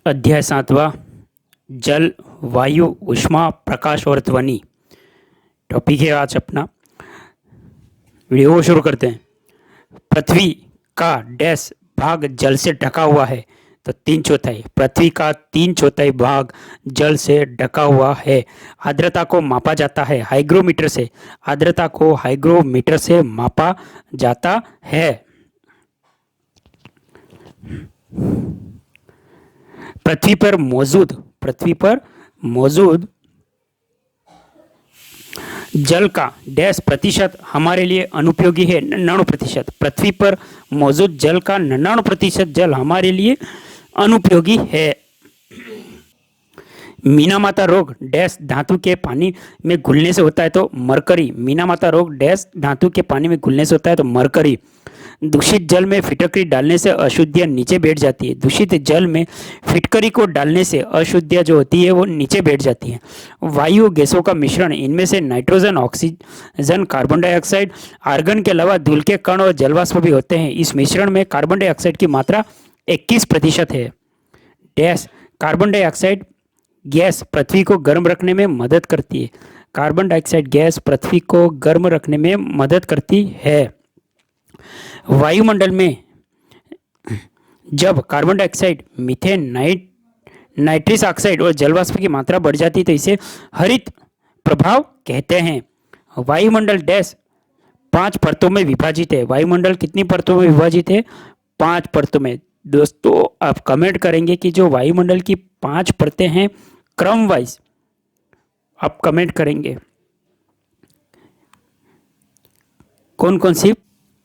अध्याय 7वां जल, वायु, ऊष्मा, प्रकाश और ध्वनि टॉपिक है आज अपना। वीडियो को शुरू करते हैं। पृथ्वी का डैश भाग जल से ढका हुआ है, तो 3/4 पृथ्वी का 3/4 भाग जल से ढका हुआ है। आर्द्रता को मापा जाता है हाइग्रोमीटर से। आर्द्रता को हाइग्रोमीटर से मापा जाता है। पृथ्वी पर मौजूद जल का डैश प्रतिशत हमारे लिए अनुपयोगी है, 99%। पृथ्वी पर मौजूद जल का 99% जल हमारे लिए अनुपयोगी है। मीनामाता रोग डैश धातु के पानी में घुलने से होता है, तो मरकरी। मीनामाता रोग डैश धातु के पानी में घुलने से होता है, तो मरकरी। दूषित जल में फिटकरी डालने से अशुद्धियाँ नीचे बैठ जाती है। दूषित जल में फिटकरी को डालने से अशुद्धियाँ जो होती है वो नीचे बैठ जाती है। वायु गैसों का मिश्रण, इनमें से nitrogen, oxygen, carbon dioxide, argon के अलावा धूल के कण और जलवाष्प भी होते हैं। इस मिश्रण में कार्बन डाइऑक्साइड की मात्रा 21% है। डैश कार्बन डाइऑक्साइड गैस पृथ्वी को गर्म रखने में मदद करती है। कार्बन डाइऑक्साइड गैस पृथ्वी को गर्म रखने में मदद करती है। वायुमंडल में जब carbon dioxide, methane, nitrous oxide और जलवाष्प की मात्रा बढ़ जाती है, तो इसे हरित प्रभाव कहते हैं। वायुमंडल डैश 5 परतों में विभाजित है। वायुमंडल कितनी परतों में विभाजित है? 5 परतों में। दोस्तों आप कमेंट करेंगे कि जो वायुमंडल की 5 परतें हैं क्रम वाइज आप कमेंट करेंगे कौन कौन सी।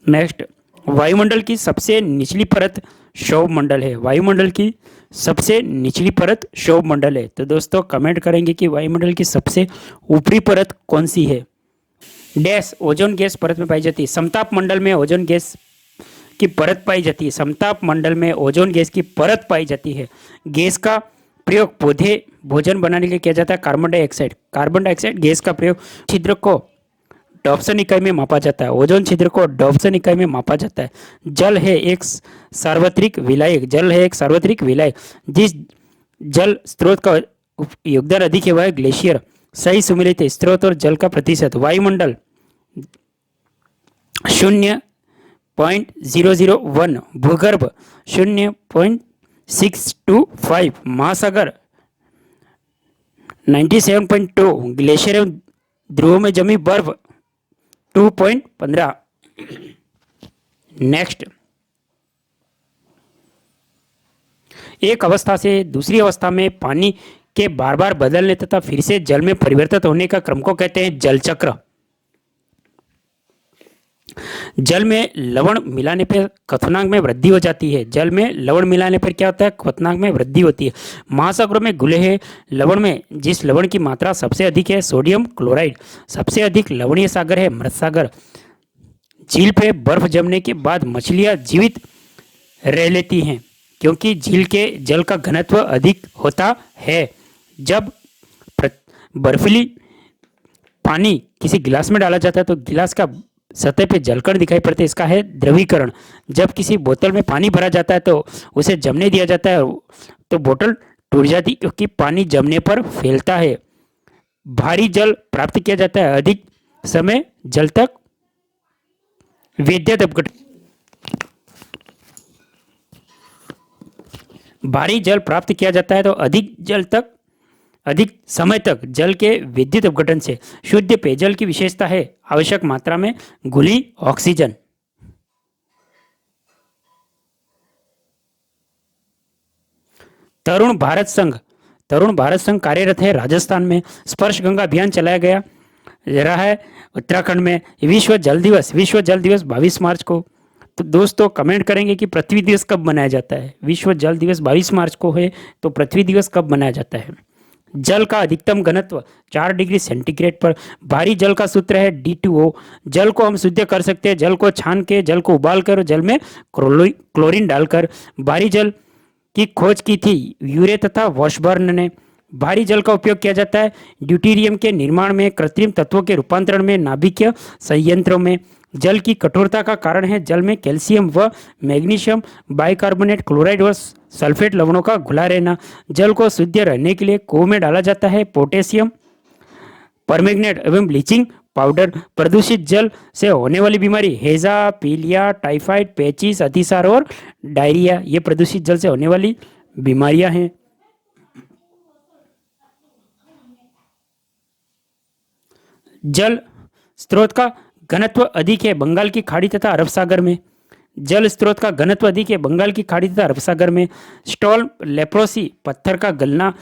नेक्स्ट, वायुमंडल की सबसे निचली परत क्षोभ मंडल है। वायुमंडल की सबसे निचली परत क्षोभ मंडल है। तो दोस्तों कमेंट करेंगे कि वायुमंडल की सबसे ऊपरी परत कौन सी है। डैश ओजोन गैस परत में पाई जाती है। समताप मंडल में ओजोन गैस की परत पाई जाती है। समताप मंडल में ओजोन गैस की परत पाई जाती है। गैस का प्रयोग पौधे भोजन बनाने के लिए किया जाता है। कार्बन डाइऑक्साइड गैस का प्रयोग छिद्र को डॉप्सन इकाई में मापा जाता है। ओजोन छिद्र को डॉप्सन इकाई में मापा जाता है। जल है एक सार्वत्रिक विलायक। जिस जल स्रोत का योगदान अधिक है वह है ग्लेशियर। सही सुमेलित है स्रोत और जल का प्रतिशत। वायुमंडल 0.001, भूगर्भ 0.625, महासागर 97.2, ग्लेशियर एवं ध्रुवों में जमी बर्फ 2.15। नेक्स्ट, एक अवस्था से दूसरी अवस्था में पानी के बार बार बदलने तथा फिर से जल में परिवर्तित होने का क्रम को कहते हैं जल चक्र। जल में लवण मिलाने पर क्वथनांक में वृद्धि हो जाती है। जल में लवण मिलाने पर क्या होता है? क्वथनांक में वृद्धि होती है। महासागरों में घुले हैं लवण में जिस लवण की मात्रा सबसे अधिक है सोडियम क्लोराइड। सबसे अधिक लवणीय सागर है मृत सागर। झील पे बर्फ जमने के बाद मछलियां जीवित रह लेती हैं क्योंकि झील के जल का घनत्व अधिक होता है। जब बर्फीली पानी किसी गिलास में डाला जाता है तो गिलास का सतह पे जलकण दिखाई पड़ते हैं, इसका है द्रवीकरण। जब किसी बोतल में पानी भरा जाता है तो उसे जमने दिया जाता है तो बोतल टूट जाती क्योंकि पानी जमने पर फैलता है। भारी जल प्राप्त किया जाता है अधिक समय जल तक। विद्युत अपघटन, भारी जल प्राप्त किया जाता है तो अधिक समय तक जल के विद्युत अपघटन से। शुद्ध पेयजल की विशेषता है आवश्यक मात्रा में घुली ऑक्सीजन। तरुण भारत संघ कार्यरत है राजस्थान में। स्पर्श गंगा अभियान चलाया गया रहा है उत्तराखंड में। विश्व जल दिवस 22 मार्च को। तो दोस्तों कमेंट करेंगे कि पृथ्वी दिवस कब मनाया जाता है। विश्व जल दिवस 22 मार्च को है, तो पृथ्वी दिवस कब मनाया जाता है। जल का अधिकतम घनत्व 4 डिग्री सेंटीग्रेड पर। भारी जल का सूत्र है D2O। जल को हम शुद्ध कर सकते हैं जल को छान के, जल को उबाल कर, जल में क्लोरीन डालकर। भारी जल की खोज की थी यूरे तथा वॉशबर्न ने। भारी जल का उपयोग किया जाता है ड्यूटेरियम के निर्माण में, कृत्रिम तत्वों के रूपांतरण में, नाभिकीय संयंत्रों में। जल की कठोरता का कारण है। जल में कैल्शियम व मैग्नीशियम बाइकार्बोनेट, क्लोराइड व सल्फेट लवणों का घुला रहना। जल को शुद्ध रहने के लिए कुओं में डाला जाता है पोटेशियम परमैंगनेट एवं ब्लीचिंग पाउडर। प्रदूषित जल से होने वाली बीमारी हैजा, पीलिया, टाइफाइड, पेचिस, अतिसार और डायरिया, ये प्रदूषित जल से होने वाली बीमारियां हैं। जल स्रोत का घनत्व अधिक है बंगाल की खाड़ी तथा अरब सागर में। जल स्रोत का घनत्व अधिक है बंगाल की खाड़ी तथा अरब सागर में। स्टॉल लेप्रोसी, पत्थर का गलना।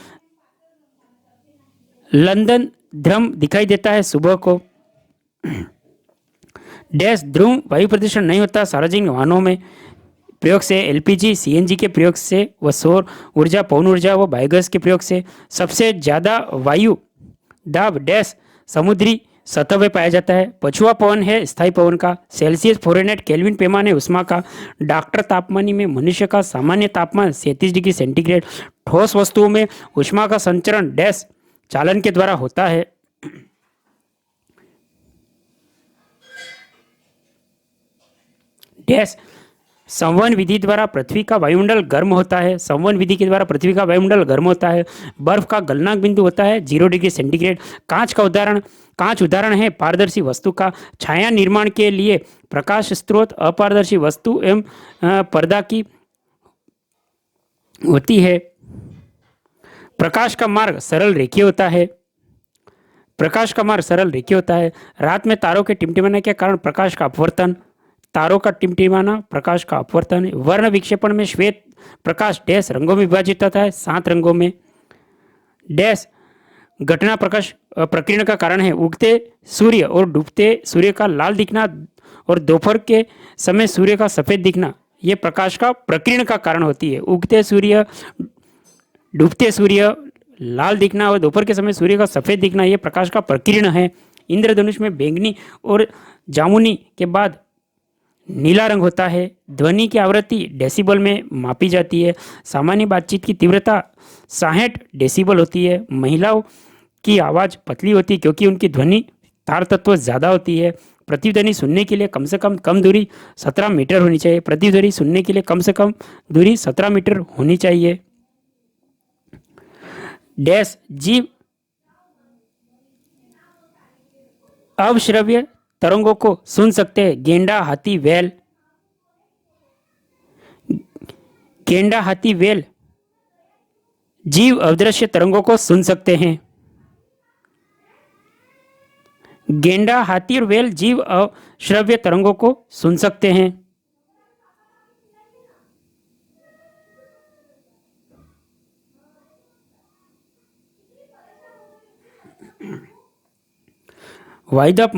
लंदन ध्रुव दिखाई देता है सुबह को। डैश ध्रुव वायु प्रदूषण नहीं होता सार्वजनिक वाहनों में प्रयोग से, एलपीजी सीएनजी के प्रयोग से व सौर ऊर्जा, पवन ऊर्जा व बायोगैस के प्रयोग से। सबसे ज्यादा वायु दाब डैश समुद्री सतह पर पाया जाता है। पछुआ पवन है स्थायी पवन का। सेल्सियस, फ़ारेनहाइट, केल्विन पैमाने उष्मा का। डॉक्टर तापमानी में मनुष्य का सामान्य तापमान 37 डिग्री सेंटीग्रेड। ठोस वस्तुओं में उष्मा का संचरण डैश चालन के द्वारा होता है। डैश संवहन विधि द्वारा पृथ्वी का वायुमंडल गर्म होता है। संवहन विधि के द्वारा पृथ्वी का वायुमंडल गर्म होता है। बर्फ का गलनांक बिंदु होता है 0 डिग्री सेंटीग्रेड। कांच उदाहरण है पारदर्शी वस्तु का। छाया निर्माण के लिए प्रकाश स्रोत अपारदर्शी वस्तु एवं पर्दा की होती है। प्रकाश का मार्ग सरल रेखीय होता है। रात में तारों के टिमटिमाने के कारण प्रकाश का अपवर्तन। तारों का टिमटिमाना प्रकाश का अपवर्तन। वर्ण विक्षेपण में श्वेत प्रकाश डैश रंगों में विभाजित होता है 7 रंगों में। डैश घटना प्रकाश प्रकीर्ण का कारण है। उगते सूर्य और डूबते सूर्य का लाल दिखना और दोपहर के समय सूर्य का सफेद दिखना, ये प्रकाश का प्रकीर्ण का कारण होती है। उगते सूर्य, डूबते सूर्य, लाल दिखना और दोपहर के समय सूर्य का सफेद दिखना, ये प्रकाश का प्रकीर्ण है। इंद्रधनुष में बैंगनी और जामुनी के बाद नीला रंग होता है। ध्वनि की आवृत्ति डेसिबल में मापी जाती है। सामान्य बातचीत की तीव्रता 60 डेसिबल होती है। महिलाओं की आवाज़ पतली होती है क्योंकि उनकी ध्वनि तार तत्व ज़्यादा होती है। प्रतिध्वनि सुनने के लिए कम से कम दूरी 17 मीटर होनी चाहिए। प्रतिध्वनि सुनने के लिए कम से कम दूरी 17 मीटर होनी चाहिए। डैश जीव अवश्रव्य तरंगों को सुन सकते हैं। गेंडा, हाथी, व्हेल। गेंडा, हाथी, व्हेल जीव अदृश्य तरंगों को सुन सकते हैं। गेंडा, हाथी और व्हेल जीव अश्रव्य तरंगों को सुन सकते हैं। वायुदाब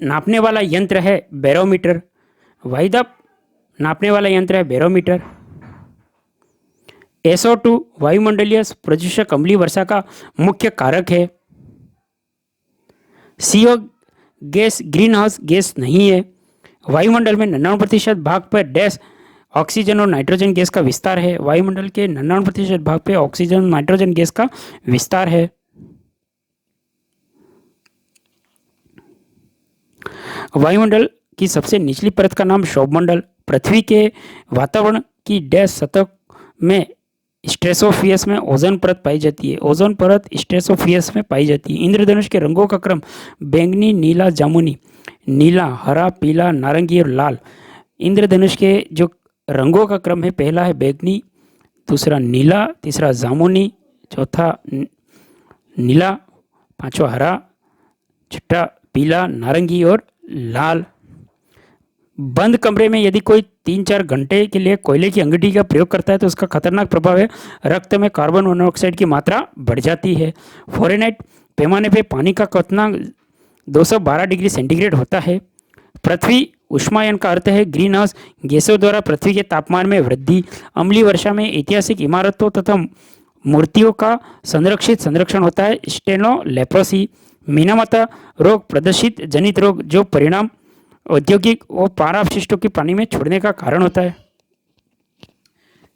नापने वाला यंत्र है बैरोमीटर। वायुदाब नापने वाला यंत्र है बैरोमीटर। SO2 वायुमंडलीय प्रदूषक अम्लीय वर्षा का मुख्य कारक है। CO gas green house gas नहीं है। वायुमंडल में 99% भाग पर डैश ऑक्सीजन और नाइट्रोजन गैस का विस्तार है। वायुमंडल के 99% भाग पर ऑक्सीजन और नाइट्रोजन गैस का विस्तार है। वायुमंडल की सबसे निचली परत का नाम क्षोभमंडल। पृथ्वी के वातावरण की डैश सतह में स्ट्रेटोस्फियर में ओजोन परत पाई जाती है। ओजोन परत स्ट्रेटोस्फियर में पाई जाती है। इंद्रधनुष के रंगों का क्रम बैंगनी, नीला, जामुनी। नीला, हरा, पीला, नारंगी और लाल। इंद्रधनुष के जो रंगों का क्रम है, पहला है बैंगनी, दूसरा नीला, तीसरा जामुनी, चौथा नीला, पांचवा हरा, छठा पीला, नारंगी और लाल। बंद कमरे में यदि कोई 3-4 घंटे के लिए कोयले की अंगीठी का प्रयोग करता है तो उसका खतरनाक प्रभाव है रक्त में कार्बन मोनोऑक्साइड की मात्रा बढ़ जाती है। फ़ारेनहाइट पैमाने पे पानी का क्वथनांक 212 डिग्री सेंटीग्रेड होता है। पृथ्वी उष्मायन का अर्थ है ग्रीन हाउस गैसों द्वारा पृथ्वी के तापमान में वृद्धि। अम्लीय वर्षा में ऐतिहासिक इमारतों तथा मूर्तियों का संरक्षण होता है। स्टेनो लेप्रोसी मीनामाता रोग प्रदर्शित जनित रोग जो परिणाम औद्योगिक और पारा अपशिष्टों की पानी में छोड़ने का कारण होता है।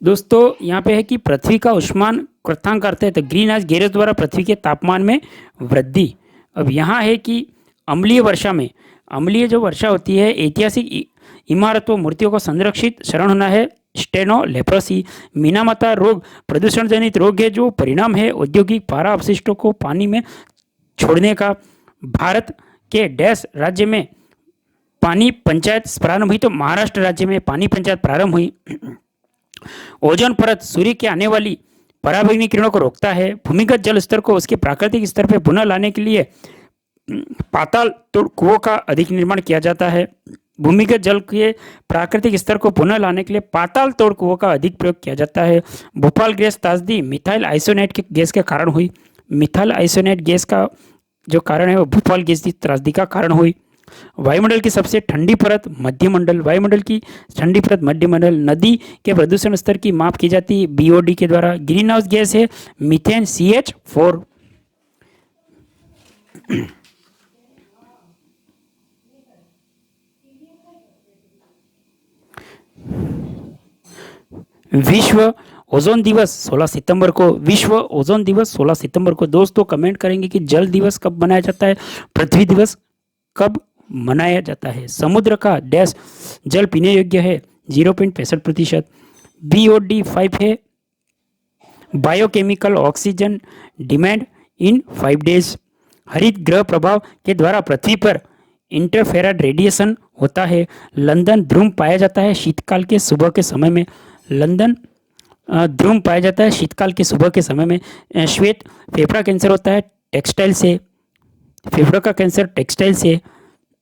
दोस्तों यहाँ पे है कि पृथ्वी का उष्मान क्वथनांक करते हैं तो ग्रीन हाउस गैस द्वारा पृथ्वी के तापमान में वृद्धि। अब यहाँ है कि अम्लीय वर्षा में अम्लीय जो वर्षा होती है, ऐतिहासिक इमारतों मूर्तियों को संरक्षित शरण होना है स्टेनो लेप्रोसी। मीनामाता रोग प्रदूषण जनित रोग है जो परिणाम है औद्योगिक पारा अपशिष्टों को पानी में छोड़ने का। भारत के डैश राज्य में पानी पंचायत प्रारंभ हुई, तो महाराष्ट्र राज्य में पानी पंचायत प्रारंभ हुई। ओजोन परत सूर्य के आने वाली पराबैंगनी किरणों को रोकता है। भूमिगत जल स्तर को उसके प्राकृतिक स्तर पर पुनः लाने के लिए पाताल तोड़ कुओं का अधिक निर्माण किया जाता है। भूमिगत जल के प्राकृतिक स्तर को पुनः लाने के लिए पाताल तोड़ कुओं का अधिक प्रयोग किया जाता है। भोपाल गैस त्रासदी मिथाइल आइसोनेट के गैस के कारण हुई। मिथाइल आइसोनेट गैस का जो कारण है वो भोपाल गैस की त्रासदी का कारण हुई। वायुमंडल की सबसे ठंडी परत मध्यमंडल। वायुमंडल की ठंडी परत मध्यमंडल। नदी के प्रदूषण स्तर की माप की जाती है बीओडी के द्वारा। ग्रीन हाउस गैस है मीथेन CH4। विश्व ओजोन दिवस 16 सितंबर को। विश्व ओजोन दिवस 16 सितंबर को। दोस्तों कमेंट करेंगे कि जल दिवस कब मनाया जाता है, पृथ्वी दिवस कब मनाया जाता है। समुद्र का डैश जल पीने योग्य है 0.65%। BOD 5 है biochemical oxygen demand in 5 days. हरित ग्रह प्रभाव के द्वारा पृथ्वी पर इंटरफेरेड रेडिएशन होता है। लंदन ध्रुव पाया जाता है शीतकाल के सुबह के समय में। लंदन ध्रुव पाया जाता है शीतकाल के सुबह के समय में। श्वेत फेफड़ा कैंसर होता है टेक्सटाइल से। फेफड़ों का कैंसर टेक्सटाइल से।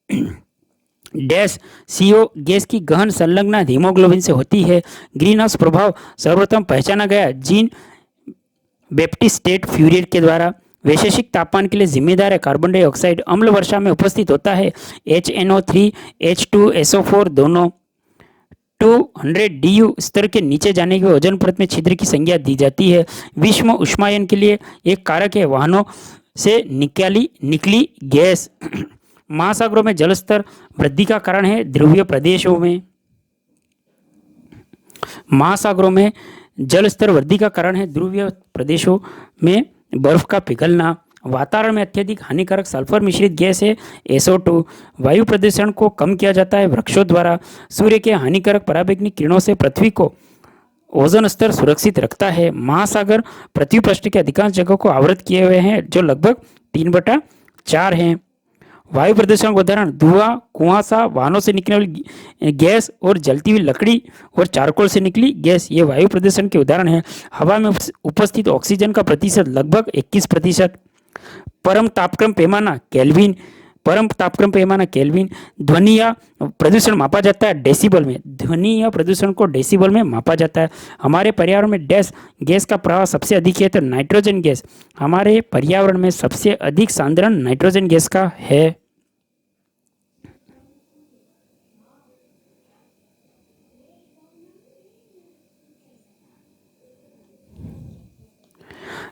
डैश CO गैस की गहन संलग्नता हीमोग्लोबिन से होती है। ग्रीन हाउस प्रभाव सर्वप्रथम पहचाना गया जीन बैप्टिस्टेट फ्यूरियर के द्वारा। वैश्विक तापमान के लिए जिम्मेदार है कार्बन डाइऑक्साइड। अम्ल वर्षा में उपस्थित होता है HNO3 H2SO4 दोनों। 200 DU स्तर के नीचे जाने के ओजोन परत में छिद्र की संख्या दी जाती है। विश्व उष्मायन के लिए एक कारक है वाहनों से निकली गैस। महासागरों में जल स्तर वृद्धि का कारण है ध्रुवीय प्रदेशों में। महासागरों में जल स्तर वृद्धि का कारण है ध्रुवीय प्रदेशों में बर्फ का पिघलना। वातावरण में अत्यधिक हानिकारक सल्फर मिश्रित गैस है SO2। वायु प्रदूषण को कम किया जाता है वृक्षों द्वारा। सूर्य के हानिकारक पराबैंगनी किरणों से पृथ्वी को ओजोन स्तर सुरक्षित रखता है। महासागर पृथ्वी पृष्ठ के अधिकांश जगहों को आवृत किए हुए हैं जो लगभग 3/4 हैं। वायु प्रदूषण का उदाहरण धुआं, कुआसा, वाहनों से निकलने वाली गैस और जलती हुई लकड़ी और चारकोल से निकली गैस, ये वायु प्रदूषण के उदाहरण हैं। हवा में उपस्थित ऑक्सीजन का प्रतिशत लगभग 21%। परम तापक्रम पैमाना केल्विन। परम तापक्रम पैमाना केल्विन। ध्वनि या प्रदूषण मापा जाता है डेसिबल में। ध्वनि या प्रदूषण को डेसिबल में मापा जाता है। हमारे पर्यावरण में डैश गैस का प्रवाह सबसे अधिक है तो नाइट्रोजन गैस। हमारे पर्यावरण में सबसे अधिक सांद्रण नाइट्रोजन गैस का है।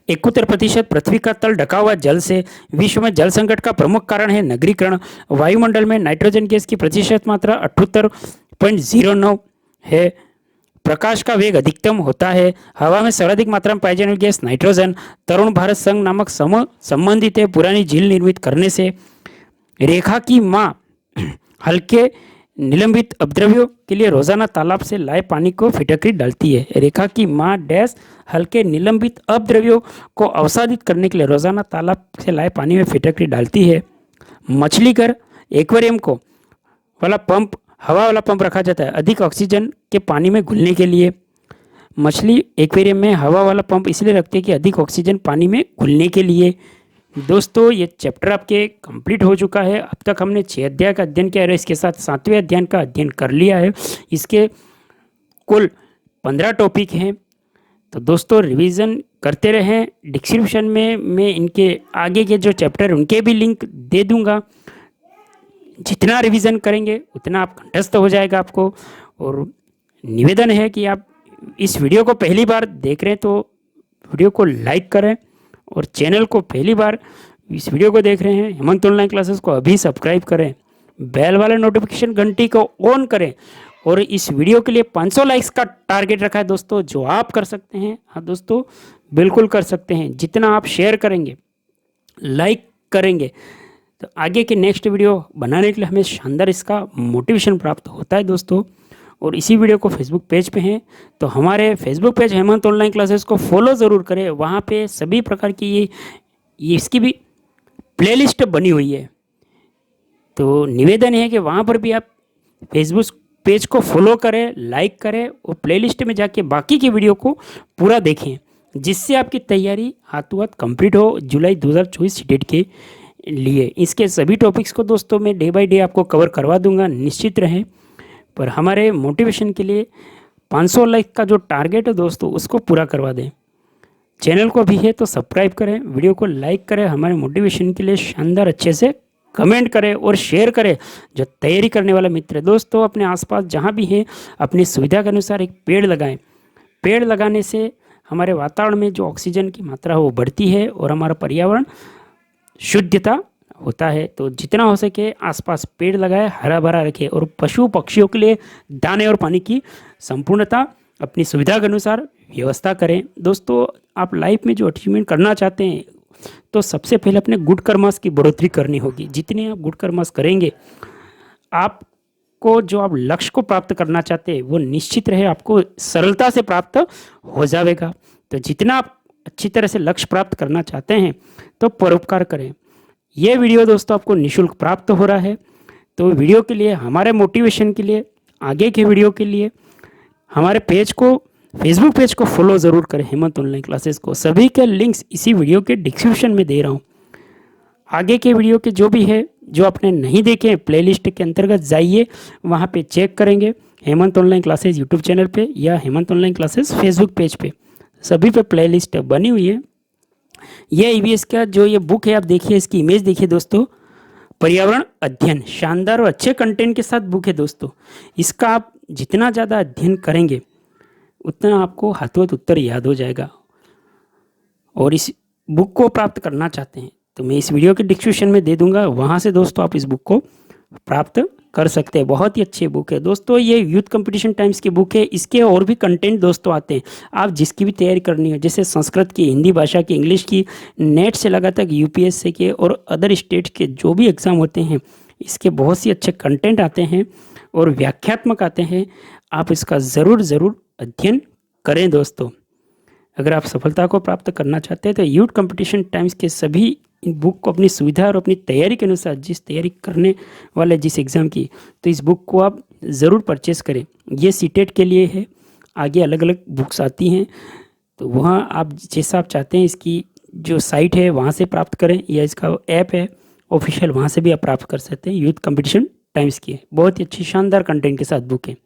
इकहत्तर प्रतिशत पृथ्वी का तल ढका हुआ जल से। विश्व में जल संकट का प्रमुख कारण है नगरीकरण। वायुमंडल में नाइट्रोजन गैस की प्रतिशत मात्रा 78.09 है। प्रकाश का वेग अधिकतम होता है। हवा में सर्वाधिक मात्रा में पाई जाने वाली गैस नाइट्रोजन। तरुण भारत संघ नामक समूह संबंधित है पुरानी झील निर्मित करने से। रेखा की माँ हल्के निलंबित अपद्रव्यों के लिए रोजाना तालाब से लाए पानी को फिटकरी डालती है। रेखा की माँ डैश हल्के निलंबित अपद्रव्यों को अवसादित करने के लिए रोजाना तालाब से लाए पानी में फिटकरी डालती है। मछली घर एक्वेरियम को वाला पंप हवा वाला पंप रखा जाता है अधिक ऑक्सीजन के पानी में घुलने के लिए। मछली एक्वेरियम में हवा वाला पंप इसलिए रखते हैं कि अधिक ऑक्सीजन पानी में घुलने के लिए। दोस्तों ये चैप्टर आपके कंप्लीट हो चुका है। अब तक हमने 6 अध्याय का अध्ययन किया है। इसके साथ 7वें अध्ययन का अध्ययन कर लिया है। इसके कुल 15 टॉपिक हैं। तो दोस्तों रिवीजन करते रहें। डिस्क्रिप्शन में मैं इनके आगे के जो चैप्टर उनके भी लिंक दे दूंगा। जितना रिवीजन करेंगे उतना आप कंठस्थ हो जाएगा आपको। और निवेदन है कि आप इस वीडियो को पहली बार देख रहे हैं तो वीडियो को लाइक करें और चैनल को पहली बार इस वीडियो को देख रहे हैं हेमंत ऑनलाइन क्लासेस को अभी सब्सक्राइब करें। बेल वाले नोटिफिकेशन घंटी को ऑन करें। और इस वीडियो के लिए 500 लाइक्स का टारगेट रखा है दोस्तों, जो आप कर सकते हैं। हाँ दोस्तों बिल्कुल कर सकते हैं। जितना आप शेयर करेंगे, लाइक करेंगे, तो आगे के नेक्स्ट वीडियो बनाने के लिए हमें शानदार इसका मोटिवेशन प्राप्त होता है दोस्तों। और इसी वीडियो को फेसबुक पेज पे हैं तो हमारे Facebook page Hemant online classes को फॉलो ज़रूर करें। वहाँ पे सभी प्रकार की ये इसकी भी प्लेलिस्ट बनी हुई है। तो निवेदन है कि वहाँ पर भी आप फेसबुक पेज को फॉलो करें, लाइक करें और प्लेलिस्ट में जाके बाकी की वीडियो को पूरा देखें, जिससे आपकी तैयारी हाथों हाथ कंप्लीट हो जुलाई 2024 डेट के लिए। इसके सभी टॉपिक्स को दोस्तों मैं डे बाय डे आपको कवर करवा दूंगा, निश्चित रहें। पर हमारे मोटिवेशन के लिए 500 लाइक का जो टारगेट है दोस्तों उसको पूरा करवा दें। चैनल को भी है तो सब्सक्राइब करें, वीडियो को लाइक करें, हमारे मोटिवेशन के लिए शानदार अच्छे से कमेंट करें और शेयर करें। जो तैयारी करने वाला मित्र है दोस्तों, अपने आसपास जहाँ भी हैं अपनी सुविधा के अनुसार एक पेड़ लगाएं। पेड़ लगाने से हमारे वातावरण में जो ऑक्सीजन की मात्रा है वो बढ़ती है और हमारा पर्यावरण शुद्धता होता है। तो जितना हो सके आसपास पेड़ लगाए, हरा भरा रखें और पशु पक्षियों के लिए दाने और पानी की संपूर्णता अपनी सुविधा के अनुसार व्यवस्था करें। दोस्तों, आप लाइफ में जो अचीवमेंट करना चाहते हैं तो सबसे पहले अपने गुड कर्मास की बढ़ोतरी करनी होगी। जितने आप गुड कर्मास करेंगे, आपको जो आप लक्ष्य को प्राप्त करना चाहते हैं वो निश्चित रहे आपको सरलता से प्राप्त हो जाएगा। तो जितना आप अच्छी तरह से लक्ष्य प्राप्त करना चाहते हैं तो परोपकार करें। ये वीडियो दोस्तों आपको निःशुल्क प्राप्त हो रहा है। तो वीडियो के लिए, हमारे मोटिवेशन के लिए, आगे के वीडियो के लिए हमारे पेज को, फेसबुक पेज को फॉलो ज़रूर करें, हेमंत ऑनलाइन क्लासेस को। सभी के लिंक्स इसी वीडियो के डिस्क्रिप्शन में दे रहा हूँ। आगे के वीडियो के जो भी है, जो आपने नहीं देखे हैं, प्लेलिस्ट के अंतर्गत जाइए, वहाँ पे चेक करेंगे Hemant online classes YouTube channel पे या Hemant online classes Facebook page पे, सभी पे प्लेलिस्ट बनी हुई है। ये ईवीएस का जो ये बुक है, आप देखिए, इसकी इमेज देखिए दोस्तों, पर्यावरण अध्ययन, शानदार और अच्छे कंटेंट के साथ बुक है दोस्तों। इसका आप जितना ज़्यादा अध्ययन करेंगे उतना आपको हाथों हाथ उत्तर याद हो जाएगा। और इस बुक को प्राप्त करना चाहते हैं तो मैं इस वीडियो के डिस्क्रिप्शन में दे दूंगा, वहाँ से दोस्तों आप इस बुक को प्राप्त कर सकते हैं। बहुत ही अच्छी बुक है दोस्तों, ये यूथ कंपटीशन टाइम्स की बुक है। इसके और भी कंटेंट दोस्तों आते हैं, आप जिसकी भी तैयारी करनी है, जैसे संस्कृत की, हिंदी भाषा की, इंग्लिश की, नेट से लगातार यूपीएससी के और अदर स्टेट के जो भी एग्ज़ाम होते हैं, इसके बहुत सी अच्छे कंटेंट आते हैं और व्याख्यात्मक आते हैं। आप इसका ज़रूर अध्ययन करें दोस्तों। अगर आप सफलता को प्राप्त करना चाहते हैं तो यूथ कंपटीशन टाइम्स के सभी बुक को अपनी सुविधा और अपनी तैयारी के अनुसार, जिस तैयारी करने वाले जिस एग्ज़ाम की, तो इस बुक को आप ज़रूर परचेस करें। ये सीटेट के लिए है, आगे अलग अलग बुक्स आती हैं, तो वहाँ आप जैसा आप चाहते हैं, इसकी जो साइट है वहाँ से प्राप्त करें या इसका ऐप है ऑफिशियल, वहाँ से भी आप प्राप्त कर सकते हैं। यूथ कंपटीशन टाइम्स की है, बहुत ही अच्छी शानदार कंटेंट के साथ बुक है।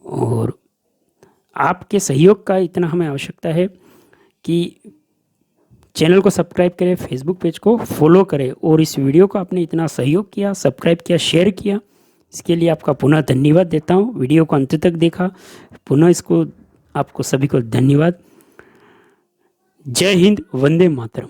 और आपके सहयोग का इतना हमें आवश्यकता है कि चैनल को सब्सक्राइब करें, फेसबुक पेज को फॉलो करें और इस वीडियो को आपने इतना सहयोग किया, सब्सक्राइब किया, शेयर किया, इसके लिए आपका पुनः धन्यवाद देता हूँ। वीडियो को अंत तक देखा, पुनः इसको आपको सभी को धन्यवाद। जय हिंद, वंदे मातरम।